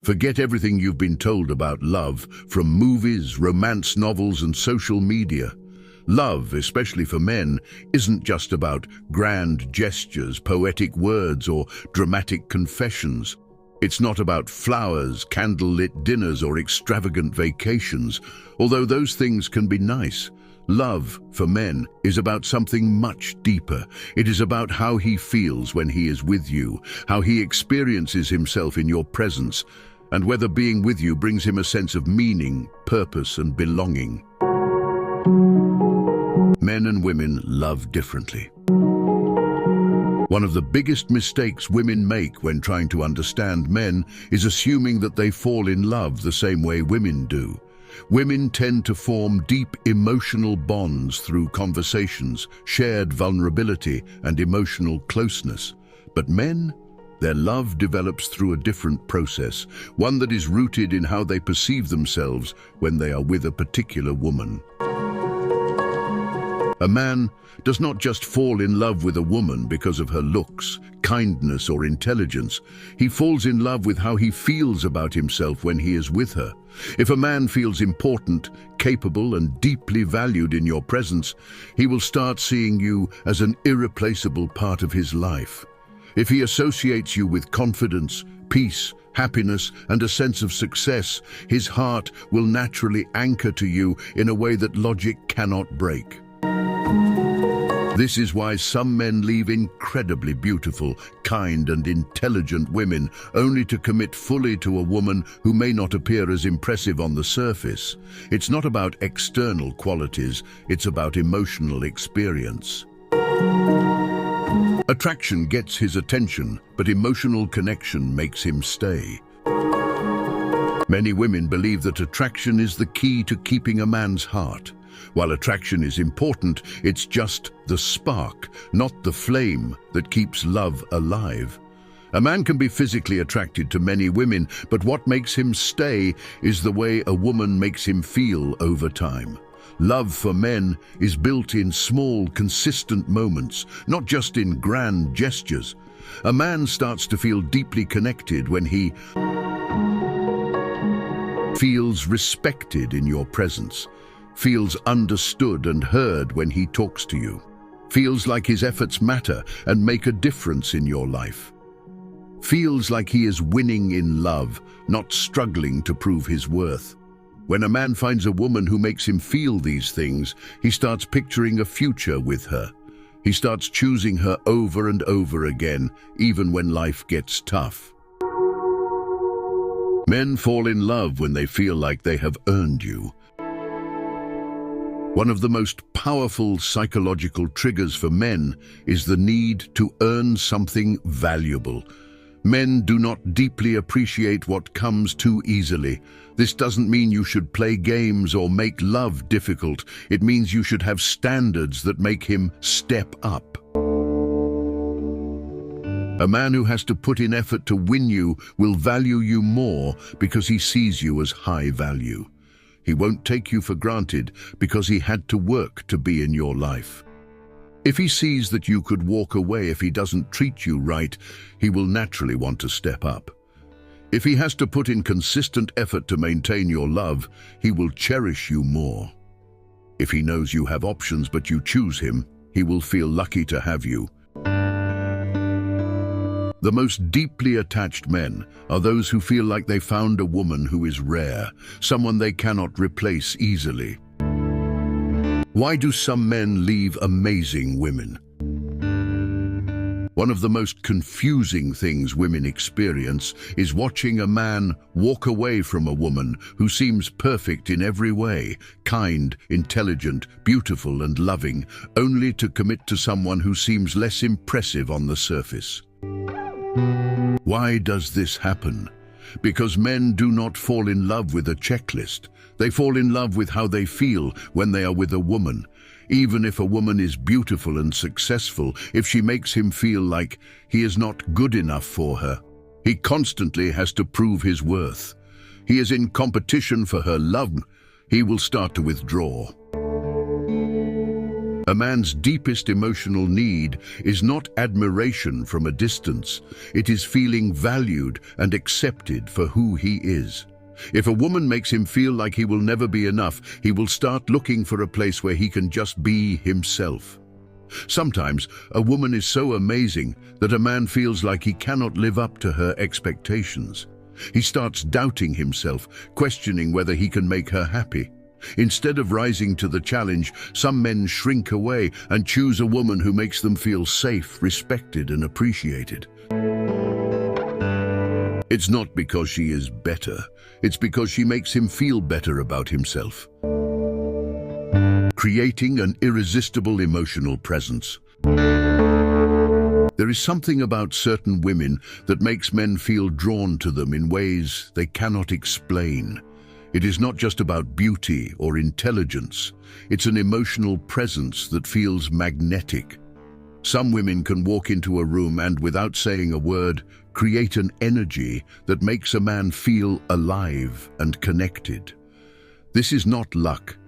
Forget everything you've been told about love, from movies, romance novels, and social media. Love, especially for men, isn't just about grand gestures, poetic words, or dramatic confessions. It's not about flowers, candlelit dinners, or extravagant vacations, although those things can be nice. Love, for men, is about something much deeper. It is about how he feels when he is with you, how he experiences himself in your presence, and whether being with you brings him a sense of meaning, purpose, and belonging. Men and women love differently. One of the biggest mistakes women make when trying to understand men is assuming that they fall in love the same way women do. Women tend to form deep emotional bonds through conversations, shared vulnerability, and emotional closeness. But men, their love develops through a different process, one that is rooted in how they perceive themselves when they are with a particular woman. A man does not just fall in love with a woman because of her looks, kindness, or intelligence. He falls in love with how he feels about himself when he is with her. If a man feels important, capable, and deeply valued in your presence, he will start seeing you as an irreplaceable part of his life. If he associates you with confidence, peace, happiness, and a sense of success, his heart will naturally anchor to you in a way that logic cannot break. This is why some men leave incredibly beautiful, kind, and intelligent women only to commit fully to a woman who may not appear as impressive on the surface. It's not about external qualities, it's about emotional experience. Attraction gets his attention, but emotional connection makes him stay. Many women believe that attraction is the key to keeping a man's heart. While attraction is important, it's just the spark, not the flame, that keeps love alive. A man can be physically attracted to many women, but what makes him stay is the way a woman makes him feel over time. Love for men is built in small, consistent moments, not just in grand gestures. A man starts to feel deeply connected when he feels respected in your presence, feels understood and heard when he talks to you, feels like his efforts matter and make a difference in your life, feels like he is winning in love, not struggling to prove his worth. When a man finds a woman who makes him feel these things, he starts picturing a future with her. He starts choosing her over and over again, even when life gets tough. Men fall in love when they feel like they have earned you. One of the most powerful psychological triggers for men is the need to earn something valuable. Men do not deeply appreciate what comes too easily. This doesn't mean you should play games or make love difficult. It means you should have standards that make him step up. A man who has to put in effort to win you will value you more because he sees you as high value. He won't take you for granted because he had to work to be in your life. If he sees that you could walk away if he doesn't treat you right, he will naturally want to step up. If he has to put in consistent effort to maintain your love, he will cherish you more. If he knows you have options but you choose him, he will feel lucky to have you. The most deeply attached men are those who feel like they found a woman who is rare, someone they cannot replace easily. Why do some men leave amazing women? One of the most confusing things women experience is watching a man walk away from a woman who seems perfect in every way, kind, intelligent, beautiful, and loving, only to commit to someone who seems less impressive on the surface. Why does this happen? Because men do not fall in love with a checklist. They fall in love with how they feel when they are with a woman. Even if a woman is beautiful and successful, if she makes him feel like he is not good enough for her, he constantly has to prove his worth. He is in competition for her love. He will start to withdraw. A man's deepest emotional need is not admiration from a distance. It is feeling valued and accepted for who he is. If a woman makes him feel like he will never be enough, he will start looking for a place where he can just be himself. Sometimes, a woman is so amazing that a man feels like he cannot live up to her expectations. He starts doubting himself, questioning whether he can make her happy. Instead of rising to the challenge, some men shrink away and choose a woman who makes them feel safe, respected, and appreciated. It's not because she is better, it's because she makes him feel better about himself. Creating an irresistible emotional presence. There is something about certain women that makes men feel drawn to them in ways they cannot explain. It is not just about beauty or intelligence. It's an emotional presence that feels magnetic. Some women can walk into a room and, without saying a word, create an energy that makes a man feel alive and connected. This is not luck.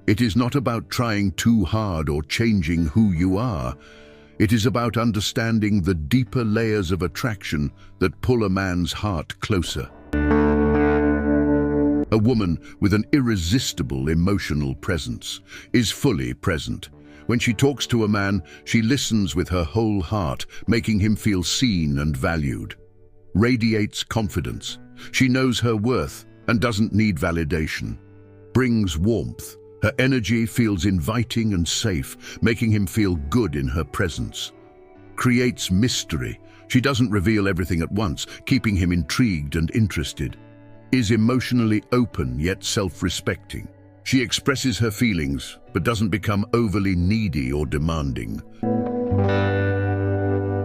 It is not about trying too hard or changing who you are. It is about understanding the deeper layers of attraction that pull a man's heart closer. A woman with an irresistible emotional presence is fully present. When she talks to a man, she listens with her whole heart, making him feel seen and valued. Radiates confidence. She knows her worth and doesn't need validation. Brings warmth. Her energy feels inviting and safe, making him feel good in her presence. Creates mystery. She doesn't reveal everything at once, keeping him intrigued and interested. Is emotionally open yet self-respecting. She expresses her feelings, but doesn't become overly needy or demanding.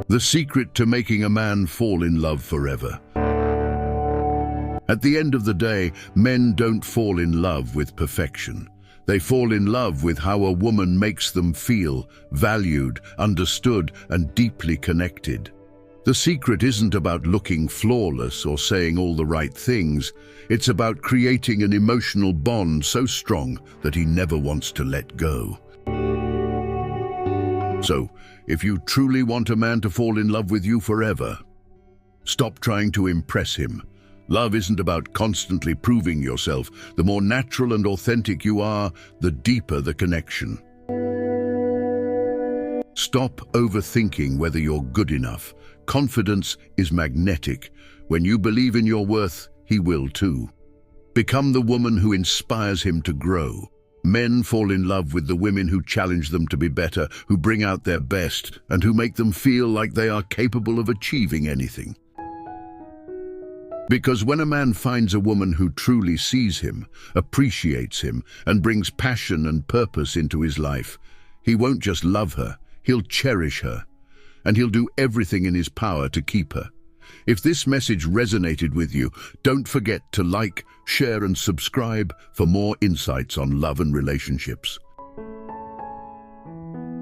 The secret to making a man fall in love forever. At the end of the day, men don't fall in love with perfection. They fall in love with how a woman makes them feel valued, understood, and deeply connected. The secret isn't about looking flawless or saying all the right things. It's about creating an emotional bond so strong that he never wants to let go. So, if you truly want a man to fall in love with you forever, stop trying to impress him. Love isn't about constantly proving yourself. The more natural and authentic you are, the deeper the connection. Stop overthinking whether you're good enough. Confidence is magnetic. When you believe in your worth, he will too. Become the woman who inspires him to grow. Men fall in love with the women who challenge them to be better, who bring out their best, and who make them feel like they are capable of achieving anything. Because when a man finds a woman who truly sees him, appreciates him, and brings passion and purpose into his life, he won't just love her, he'll cherish her. And he'll do everything in his power to keep her. If this message resonated with you, don't forget to like, share, and subscribe for more insights on love and relationships.